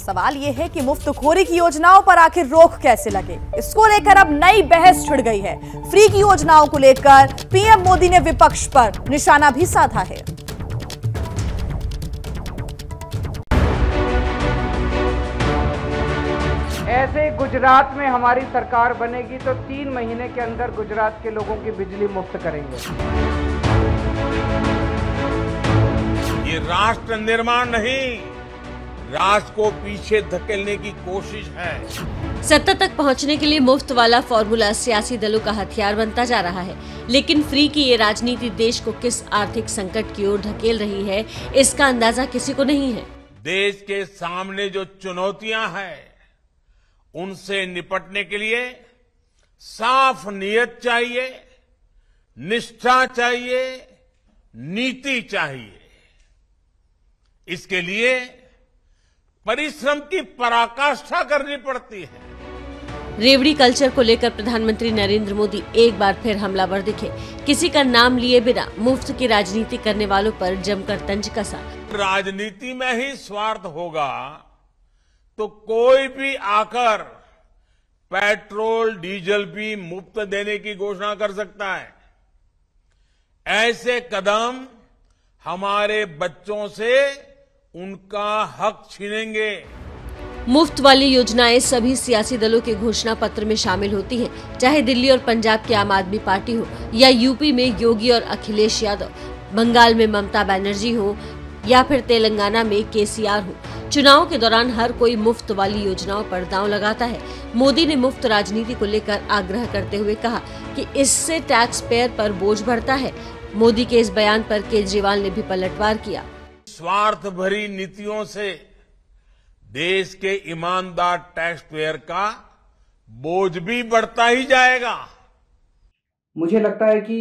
सवाल यह है कि मुफ्तखोरी की योजनाओं पर आखिर रोक कैसे लगे। इसको लेकर अब नई बहस छिड़ गई है। फ्री की योजनाओं को लेकर पीएम मोदी ने विपक्ष पर निशाना भी साधा है। ऐसे गुजरात में हमारी सरकार बनेगी तो 3 महीने के अंदर गुजरात के लोगों की बिजली मुफ्त करेंगे। ये राष्ट्र निर्माण नहीं, राष्ट्र को पीछे धकेलने की कोशिश है। सत्ता तक पहुंचने के लिए मुफ्त वाला फॉर्मूला सियासी दलों का हथियार बनता जा रहा है, लेकिन फ्री की ये राजनीति देश को किस आर्थिक संकट की ओर धकेल रही है, इसका अंदाजा किसी को नहीं है। देश के सामने जो चुनौतियां हैं, उनसे निपटने के लिए साफ नीयत चाहिए, निष्ठा चाहिए, नीति चाहिए। इसके लिए परिश्रम की पराकाष्ठा करनी पड़ती है। रेवड़ी कल्चर को लेकर प्रधानमंत्री नरेंद्र मोदी एक बार फिर हमलावर दिखे। किसी का नाम लिए बिना मुफ्त की राजनीति करने वालों पर जमकर तंज कसा। राजनीति में ही स्वार्थ होगा तो कोई भी आकर पेट्रोल डीजल भी मुफ्त देने की घोषणा कर सकता है। ऐसे कदम हमारे बच्चों से उनका हक छीनेंगे। मुफ्त वाली योजनाएं सभी सियासी दलों के घोषणा पत्र में शामिल होती हैं, चाहे दिल्ली और पंजाब की आम आदमी पार्टी हो या यूपी में योगी और अखिलेश यादव, बंगाल में ममता बनर्जी हो या फिर तेलंगाना में केसीआर हो। चुनाव के दौरान हर कोई मुफ्त वाली योजनाओं पर दांव लगाता है। मोदी ने मुफ्त राजनीति को लेकर आग्रह करते हुए कहा कि इससे टैक्स पेयर पर बोझ बढ़ता है। मोदी के इस बयान पर केजरीवाल ने भी पलटवार किया। स्वार्थ भरी नीतियों से देश के ईमानदार टैक्स पेयर का बोझ भी बढ़ता ही जाएगा। मुझे लगता है कि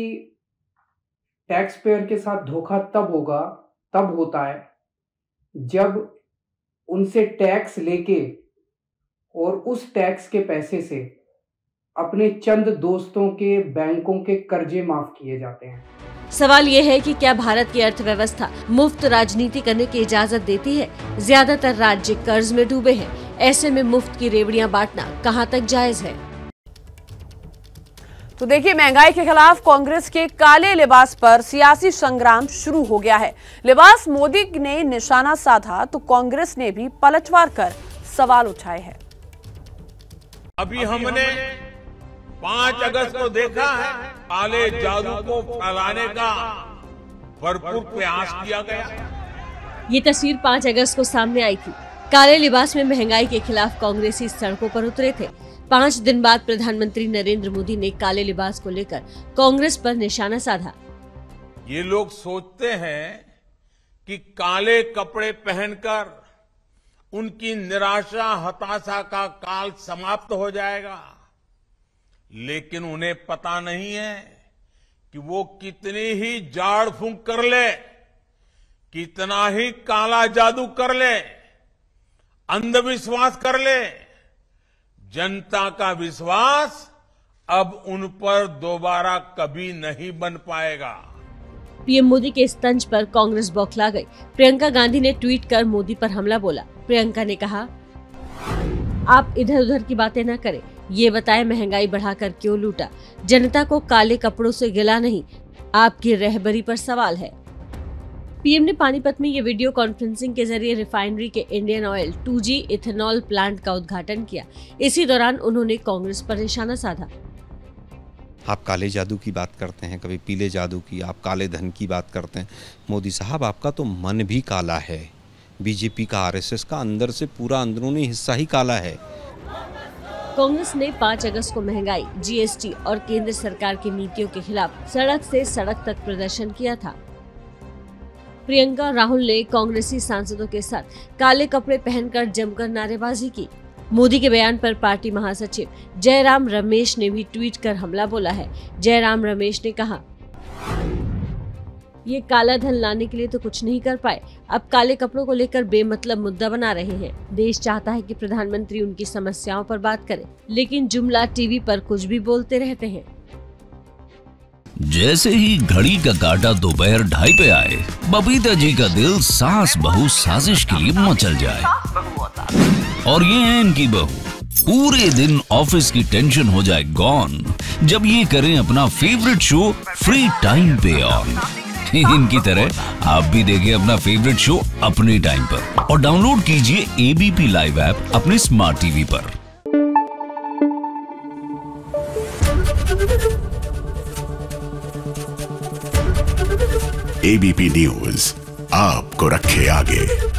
टैक्स पेयर के साथ धोखा तब होता है जब उनसे टैक्स लेके और उस टैक्स के पैसे से अपने चंद दोस्तों के बैंकों के कर्जे माफ किए जाते हैं। सवाल ये है कि क्या भारत की अर्थव्यवस्था मुफ्त राजनीति करने की इजाजत देती है? ज्यादातर राज्य कर्ज में डूबे हैं। ऐसे में मुफ्त की रेवड़ियां बांटना कहां तक जायज है? तो देखिए, महंगाई के खिलाफ कांग्रेस के काले लिबास पर सियासी संग्राम शुरू हो गया है। लिबास मोदी ने निशाना साधा तो कांग्रेस ने भी पलटवार कर सवाल उठाए हैं। अभी हमने 5 अगस्त को देखा है, काले जादू को फैलाने का भरपूर प्रयास किया गया। ये तस्वीर 5 अगस्त को सामने आई थी। काले लिबास में महंगाई के खिलाफ कांग्रेसी सड़कों पर उतरे थे। 5 दिन बाद प्रधानमंत्री नरेंद्र मोदी ने काले लिबास को लेकर कांग्रेस पर निशाना साधा। ये लोग सोचते हैं कि काले कपड़े पहनकर उनकी निराशा हताशा का काल समाप्त हो जाएगा, लेकिन उन्हें पता नहीं है कि वो कितनी ही झाड़ फूंक कर ले, कितना ही काला जादू कर ले, अंधविश्वास कर ले, जनता का विश्वास अब उन पर दोबारा कभी नहीं बन पाएगा। पीएम मोदी के इस तंज पर कांग्रेस बौखला गई। प्रियंका गांधी ने ट्वीट कर मोदी पर हमला बोला। प्रियंका ने कहा, आप इधर उधर की बातें न करें, ये बताएं महंगाई बढ़ाकर क्यों लूटा। जनता को काले कपड़ों से गिला नहीं, आपकी रहबरी पर सवाल है। पीएम ने पानीपत में ये वीडियो कॉन्फ्रेंसिंग के जरिए रिफाइनरी के Indian oil 2G ethanol plant का उद्घाटन किया। इसी दौरान उन्होंने कांग्रेस पर निशाना साधा। आप काले जादू की बात करते हैं, कभी पीले जादू की, आप काले धन की बात करते हैं। मोदी साहब, आपका तो मन भी काला है। बीजेपी का, आरएसएस का अंदर से पूरा अंदरूनी हिस्सा ही काला है। कांग्रेस ने 5 अगस्त को महंगाई, जीएसटी और केंद्र सरकार की नीतियों के खिलाफ सड़क से सड़क तक प्रदर्शन किया था। प्रियंका राहुल ने कांग्रेसी सांसदों के साथ काले कपड़े पहनकर जमकर नारेबाजी की। मोदी के बयान पर पार्टी महासचिव जयराम रमेश ने भी ट्वीट कर हमला बोला है। जयराम रमेश ने कहा, ये काला धन लाने के लिए तो कुछ नहीं कर पाए, अब काले कपड़ों को लेकर बेमतलब मुद्दा बना रहे हैं। देश चाहता है कि प्रधानमंत्री उनकी समस्याओं पर बात करें, लेकिन जुमला टीवी पर कुछ भी बोलते रहते हैं। जैसे ही घड़ी का काटा दोपहर 2:30 पे आए, बबीता जी का दिल सास बहू साजिश के लिए मचल जाए। और ये है इनकी बहू, पूरे दिन ऑफिस की टेंशन हो जाए गॉन जब ये करें अपना फेवरेट शो फ्री टाइम पे ऑन। इनकी तरह आप भी देखिए अपना फेवरेट शो अपने टाइम पर और डाउनलोड कीजिए एबीपी लाइव ऐप अपने स्मार्ट टीवी पर। एबीपी न्यूज आपको रखे आगे।